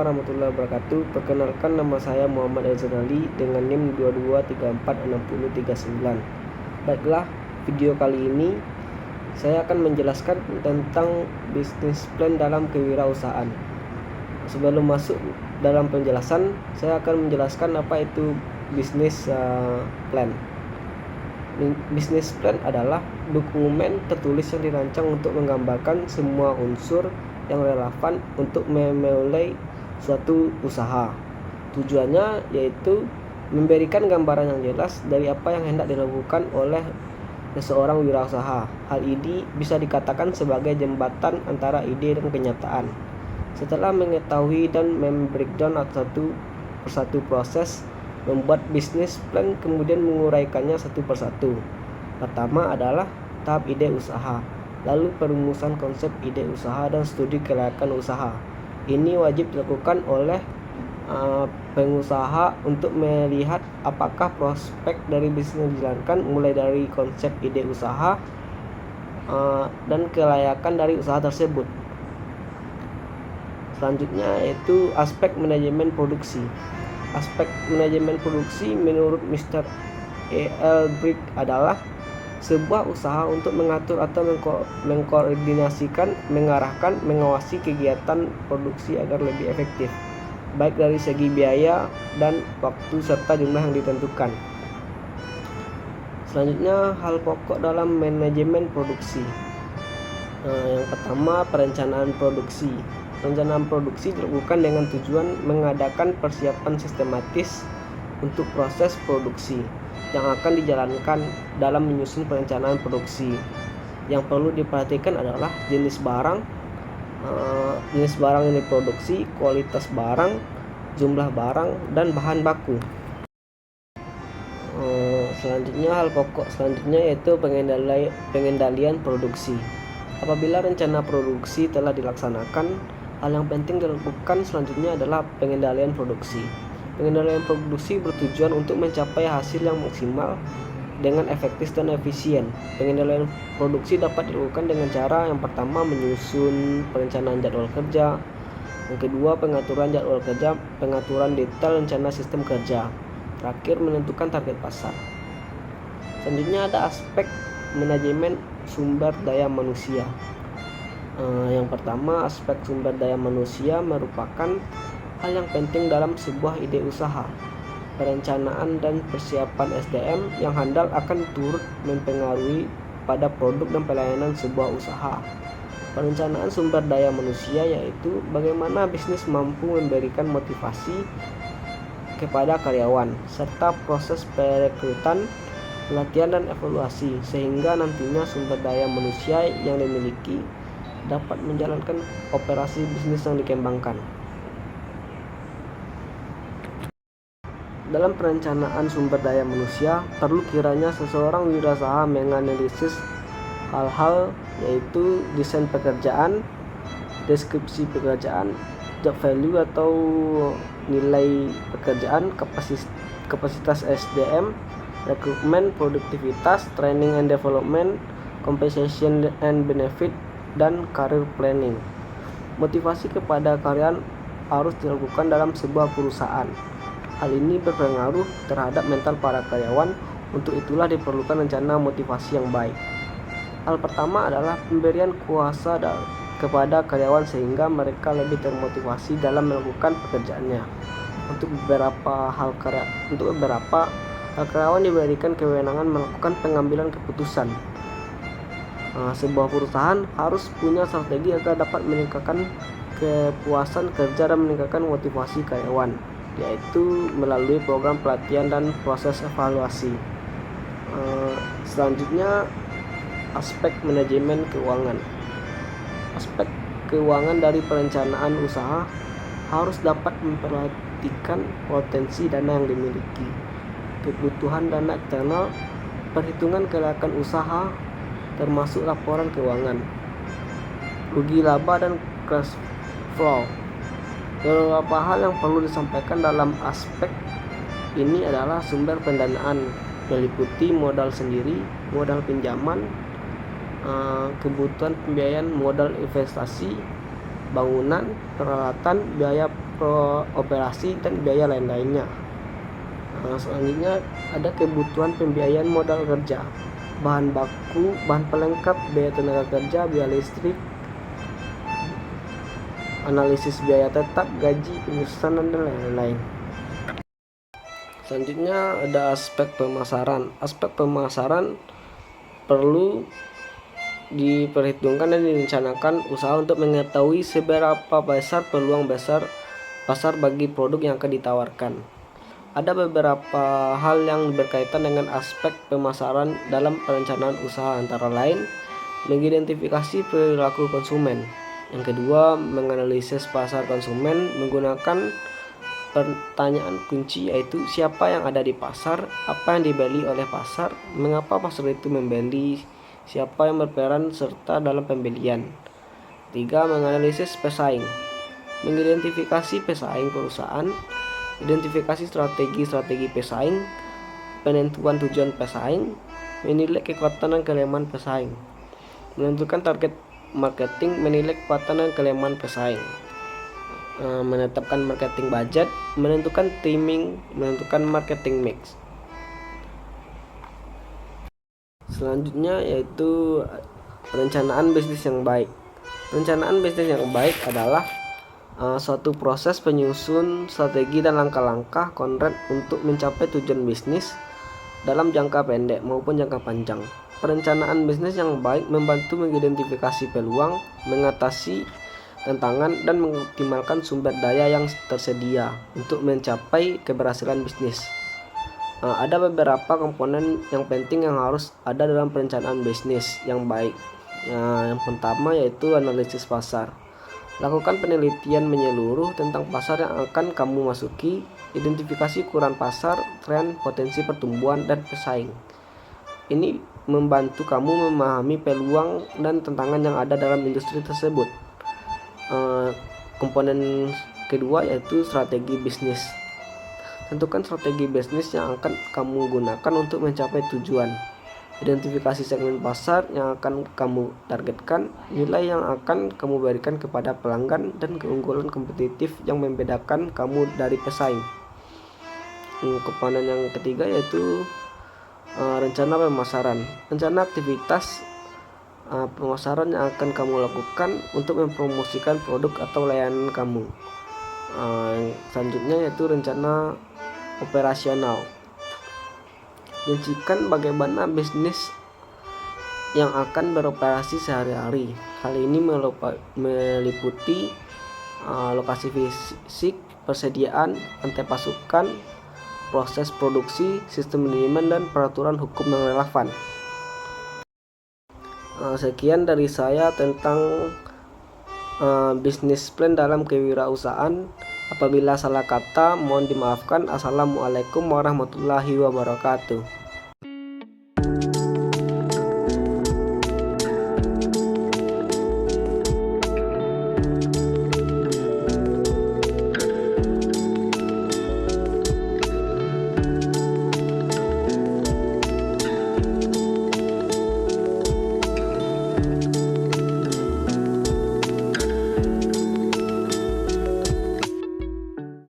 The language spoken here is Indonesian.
warahmatullahi wabarakatuh. Perkenalkan, nama saya Muhammad Azrali dengan NIM 22346039. Baiklah, video kali ini saya akan menjelaskan tentang bisnis plan dalam kewirausahaan. Sebelum masuk dalam penjelasan, saya akan menjelaskan apa itu bisnis plan. Bisnis plan adalah dokumen tertulis yang dirancang untuk menggambarkan semua unsur yang relevan untuk memulai suatu usaha. Tujuannya yaitu memberikan gambaran yang jelas dari apa yang hendak dilakukan oleh seseorang wirausaha. Hal ini bisa dikatakan sebagai jembatan antara ide dan kenyataan. Setelah mengetahui dan membreakdown satu persatu proses membuat bisnis plan, kemudian menguraikannya satu persatu. Pertama adalah tahap ide usaha, lalu perumusan konsep ide usaha dan studi kelayakan usaha. Ini wajib dilakukan oleh pengusaha untuk melihat apakah prospek dari bisnis yang dijalankan, mulai dari konsep ide usaha dan kelayakan dari usaha tersebut. Selanjutnya yaitu aspek manajemen produksi. Aspek manajemen produksi menurut Mr. E.L. Brick adalah sebuah usaha untuk mengatur atau mengkoordinasikan, mengarahkan, mengawasi kegiatan produksi agar lebih efektif, baik dari segi biaya dan waktu serta jumlah yang ditentukan. Selanjutnya, hal pokok dalam manajemen produksi. Yang pertama, perencanaan produksi. Perencanaan produksi dilakukan dengan tujuan mengadakan persiapan sistematis untuk proses produksi yang akan dijalankan. Dalam menyusun perencanaan produksi, yang perlu diperhatikan adalah jenis barang yang diproduksi, kualitas barang, jumlah barang, dan bahan baku. Selanjutnya, hal pokok selanjutnya yaitu pengendalian produksi. Apabila rencana produksi telah dilaksanakan, hal yang penting dilakukan selanjutnya adalah pengendalian produksi. Pengendalian produksi bertujuan untuk mencapai hasil yang maksimal dengan efektif dan efisien. Pengendalian produksi dapat dilakukan dengan cara yang pertama menyusun perencanaan jadwal kerja, yang kedua pengaturan jadwal kerja, pengaturan detail rencana sistem kerja, terakhir menentukan target pasar. Selanjutnya ada aspek manajemen sumber daya manusia. Yang pertama, aspek sumber daya manusia merupakan hal yang penting dalam sebuah ide usaha. Perencanaan dan persiapan SDM yang handal akan turut mempengaruhi pada produk dan pelayanan sebuah usaha. Perencanaan sumber daya manusia yaitu bagaimana bisnis mampu memberikan motivasi kepada karyawan, serta proses perekrutan, pelatihan, dan evaluasi, sehingga nantinya sumber daya manusia yang dimiliki dapat menjalankan operasi bisnis yang dikembangkan. Dalam perencanaan sumber daya manusia, perlu kiranya seseorang wirausaha menganalisis hal-hal yaitu desain pekerjaan, deskripsi pekerjaan, job value atau nilai pekerjaan, kapasitas SDM, rekrutmen, produktivitas, training and development, compensation and benefit, dan career planning. Motivasi kepada karyawan harus dilakukan dalam sebuah perusahaan. Hal ini berpengaruh terhadap mental para karyawan. Untuk itulah diperlukan rencana motivasi yang baik. Hal pertama adalah pemberian kuasa kepada karyawan sehingga mereka lebih termotivasi dalam melakukan pekerjaannya. Untuk beberapa hal karyawan diberikan kewenangan melakukan pengambilan keputusan. Sebuah perusahaan harus punya strategi agar dapat meningkatkan kepuasan kerja dan meningkatkan motivasi karyawan, yaitu melalui program pelatihan dan proses evaluasi. Selanjutnya, aspek manajemen keuangan. Aspek keuangan dari perencanaan usaha harus dapat memperhatikan potensi dana yang dimiliki, kebutuhan dana eksternal, perhitungan kelayakan usaha, termasuk laporan keuangan, rugi laba, dan cash flow. Beberapa hal yang perlu disampaikan dalam aspek ini adalah sumber pendanaan, meliputi modal sendiri, modal pinjaman, kebutuhan pembiayaan modal investasi, bangunan, peralatan, biaya operasi dan biaya lain-lainnya. Selanjutnya ada kebutuhan pembiayaan modal kerja, bahan baku, bahan pelengkap, biaya tenaga kerja, biaya listrik, analisis biaya tetap, gaji, pemesanan, dan lain-lain. Selanjutnya ada aspek pemasaran. Aspek pemasaran perlu diperhitungkan dan direncanakan usaha untuk mengetahui seberapa besar peluang besar pasar bagi produk yang akan ditawarkan. Ada beberapa hal yang berkaitan dengan aspek pemasaran dalam perencanaan usaha, antara lain mengidentifikasi perilaku konsumen. Yang kedua, menganalisis pasar konsumen menggunakan pertanyaan kunci, yaitu siapa yang ada di pasar, apa yang dibeli oleh pasar, mengapa pasar itu membeli, siapa yang berperan serta dalam pembelian. Tiga, menganalisis pesaing, mengidentifikasi pesaing perusahaan, identifikasi strategi pesaing, penentuan tujuan pesaing, menilai kekuatan dan kelemahan pesaing, menentukan target marketing, menilai kekuatan dan kelemahan pesaing, menetapkan marketing budget, menentukan timing, menentukan marketing mix. Selanjutnya yaitu perencanaan bisnis yang baik. Perencanaan bisnis yang baik adalah suatu proses penyusun strategi dan langkah-langkah konkret untuk mencapai tujuan bisnis dalam jangka pendek maupun jangka panjang. Perencanaan bisnis yang baik membantu mengidentifikasi peluang, mengatasi tantangan, dan mengoptimalkan sumber daya yang tersedia untuk mencapai keberhasilan bisnis. Ada beberapa komponen yang penting yang harus ada dalam perencanaan bisnis yang baik. Yang pertama yaitu analisis pasar. Lakukan penelitian menyeluruh tentang pasar yang akan kamu masuki, identifikasi ukuran pasar, tren, potensi pertumbuhan, dan pesaing. Ini membantu kamu memahami peluang dan tantangan yang ada dalam industri tersebut. Komponen kedua yaitu strategi bisnis. Tentukan strategi bisnis yang akan kamu gunakan untuk mencapai tujuan. Identifikasi segmen pasar yang akan kamu targetkan, nilai yang akan kamu berikan kepada pelanggan, dan keunggulan kompetitif yang membedakan kamu dari pesaing. Komponen yang ketiga yaitu rencana pemasaran. Rencana aktivitas pemasaran yang akan kamu lakukan untuk mempromosikan produk atau layanan kamu. Selanjutnya yaitu rencana operasional. Rincikan bagaimana bisnis yang akan beroperasi sehari-hari. Hal ini meliputi lokasi fisik, persediaan, rantai pasukan, proses produksi, sistem manajemen, dan peraturan hukum yang relevan. Sekian dari saya tentang bisnis plan dalam kewirausahaan. Apabila salah kata mohon dimaafkan. Assalamualaikum warahmatullahi wabarakatuh.